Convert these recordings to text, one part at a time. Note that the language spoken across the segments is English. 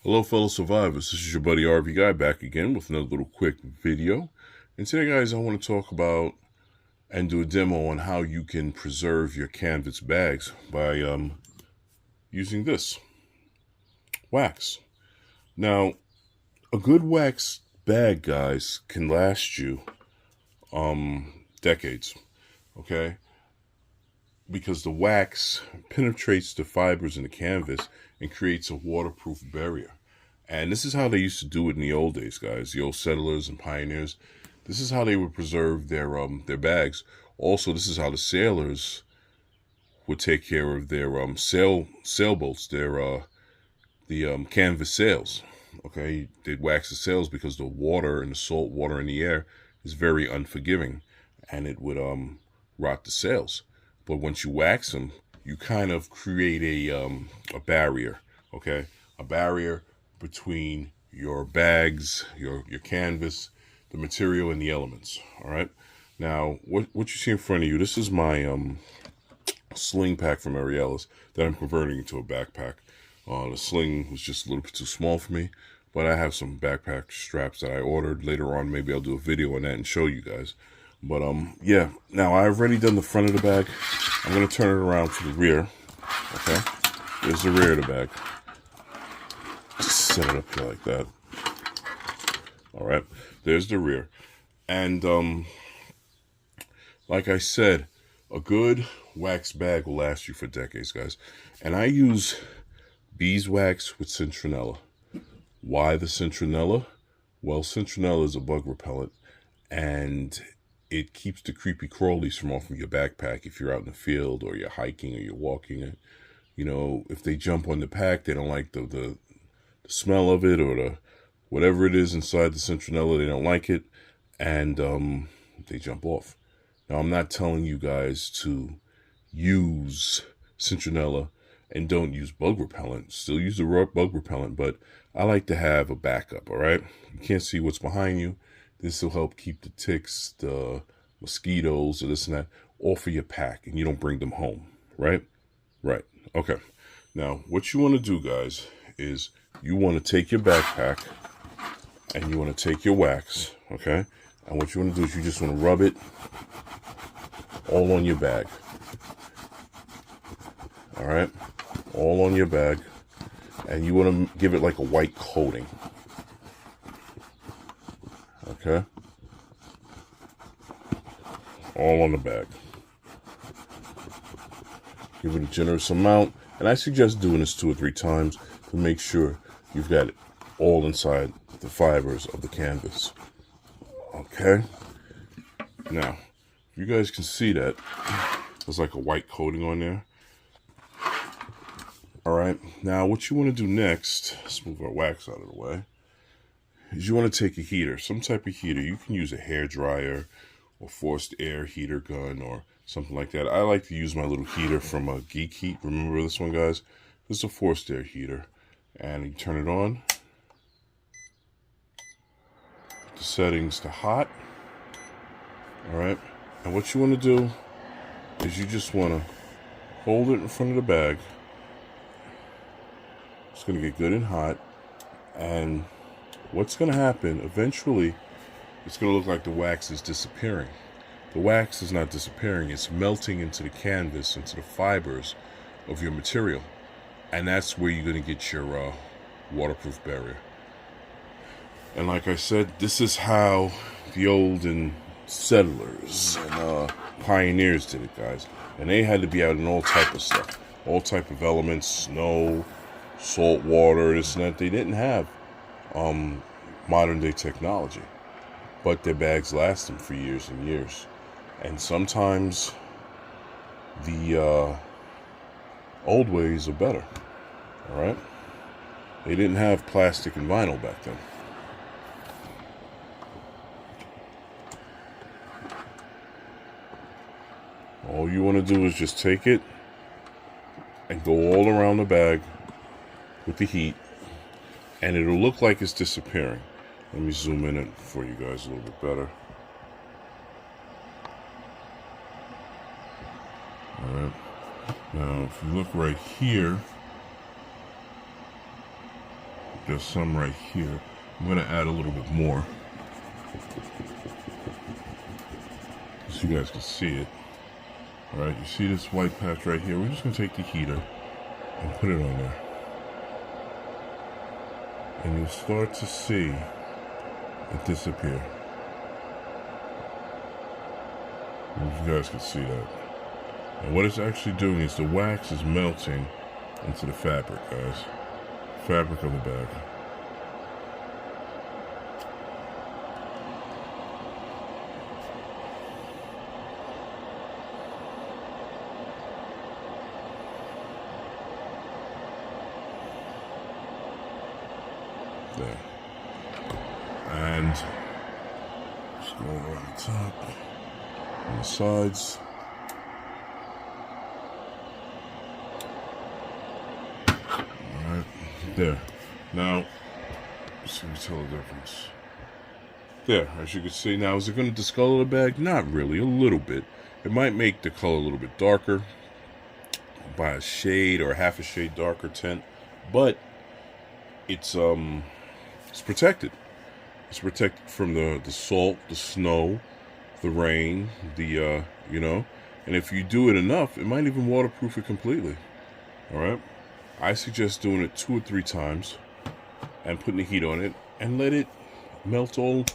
Hello fellow survivors, this is your buddy RV Guy back again with another little quick video. And today guys I want to talk about and do a demo on how you can preserve your canvas bags by using this wax. Now a good wax bag guys can last you decades, okay? Because the wax penetrates the fibers in the canvas and creates a waterproof barrier. And this is how they used to do it in the old days, guys. The old settlers and pioneers. This is how they would preserve their bags. Also, this is how the sailors would take care of their sailboats, their canvas sails. Okay, they'd wax the sails because the water and the salt water in the air is very unforgiving, and it would rot the sails. But once you wax them, you kind of create a barrier, okay? A barrier between your bags, your canvas, the material, and the elements, all right? Now, what you see in front of you, this is my sling pack from Ariellas that I'm converting into a backpack. The sling was just a little bit too small for me, but I have some backpack straps that I ordered. Later on, maybe I'll do a video on that and show you guys. But yeah, now I've already done the front of the bag. I'm gonna turn it around for the rear. Okay, there's the rear of the bag. Just set it up here like that. All right, there's the rear. And like I said, a good wax bag will last you for decades, guys. And I use beeswax with citronella. Why the citronella? Well, citronella is a bug repellent, and it keeps the creepy crawlies from off of your backpack if you're out in the field or you're hiking or you're walking. You know, if they jump on the pack, they don't like the smell of it, or the whatever it is inside the citronella, they don't like it, and they jump off. Now, I'm not telling you guys to use citronella and don't use bug repellent. Still use the bug repellent, but I like to have a backup, all right? You can't see what's behind you. This will help keep the ticks, the mosquitoes, or this and that off of your pack, and you don't bring them home, right? Right. Okay. Now, what you want to do, guys, is you want to take your backpack and you want to take your wax, okay? And what you want to do is you just want to rub it all on your bag. All right? All on your bag. And you want to give it like a white coating. Okay? All on the bag. Give it a generous amount. And I suggest doing this 2 or 3 times to make sure you've got it all inside the fibers of the canvas. Okay? Now, you guys can see that there's like a white coating on there. All right. Now, what you want to do next, let's move our wax out of the way, is you want to take a heater, some type of heater. You can use a hair dryer or forced air heater gun or something like that. I like to use my little heater from a Geek Heat. Remember this one, guys? This is a forced air heater. And you turn it on. The settings to hot. All right. And what you want to do is you just want to hold it in front of the bag. It's going to get good and hot. And what's going to happen, eventually, it's going to look like the wax is disappearing. The wax is not disappearing. It's melting into the canvas, into the fibers of your material. And that's where you're going to get your waterproof barrier. And like I said, this is how the olden settlers and pioneers did it, guys. And they had to be out in all type of stuff. All type of elements, snow, salt water, this and that. They didn't have modern day technology, but their bags last them for years and years. And sometimes the old ways are better. All right, they didn't have plastic and vinyl back then. All you want to do is just take it and go all around the bag with the heat, and it'll look like it's disappearing. Let me zoom in it for you guys a little bit better. All right. Now, if you look right here, There's some right here. I'm going to add a little bit more so you guys can see it. Alright, you see this white patch right here? We're just going to take the heater and put it on there. And you'll start to see it disappear. You guys can see that. And what it's actually doing is the wax is melting into the fabric, guys. Fabric of the bag. There. And just go over on the top, on the sides. Alright, there. Now, let's see if we tell the difference. There, as you can see. Now, is it going to discolor the bag? Not really, a little bit. It might make the color a little bit darker by a shade or half a shade darker tint, but it's protected. It's protected from the salt, the snow, the rain, the you know, and if you do it enough, it might even waterproof it completely. All right, I suggest doing it 2 or 3 times and putting the heat on it and let it melt all,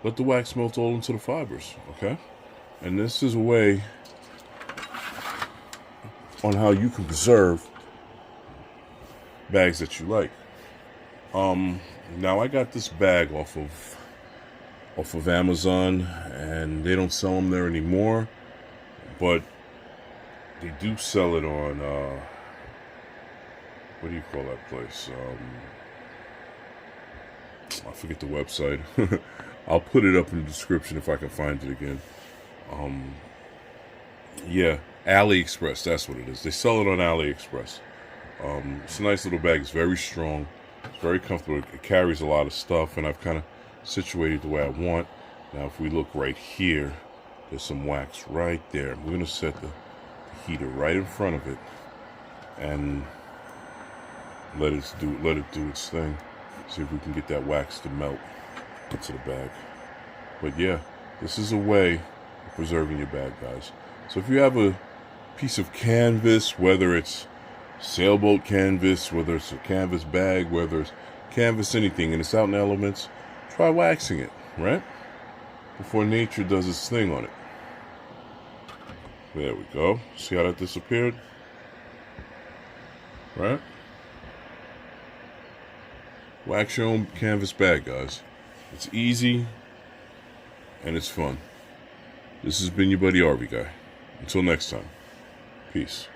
let the wax melt all into the fibers. Okay, and this is a way on how you can preserve bags that you like. Now I got this bag off of Amazon, and they don't sell them there anymore, but they do sell it on what do you call that place? I forget the website. I'll put it up in the description if I can find it again. Yeah, AliExpress, that's what it is. They sell it on AliExpress. It's a nice little bag. It's very strong. It's very comfortable. It carries a lot of stuff, and I've kind of situated the way I want. Now, if we look right here, there's some wax right there. We're going to set the heater right in front of it and let it do its thing. See if we can get that wax to melt into the bag. But yeah, this is a way of preserving your bag, guys. So if you have a piece of canvas, whether it's sailboat canvas, whether it's a canvas bag, whether it's canvas anything, and it's out in elements, try waxing it, right? Before nature does its thing on it. There we go. See how that disappeared? Right? Wax your own canvas bag, guys. It's easy and it's fun. This has been your buddy RV Guy. Until next time, peace.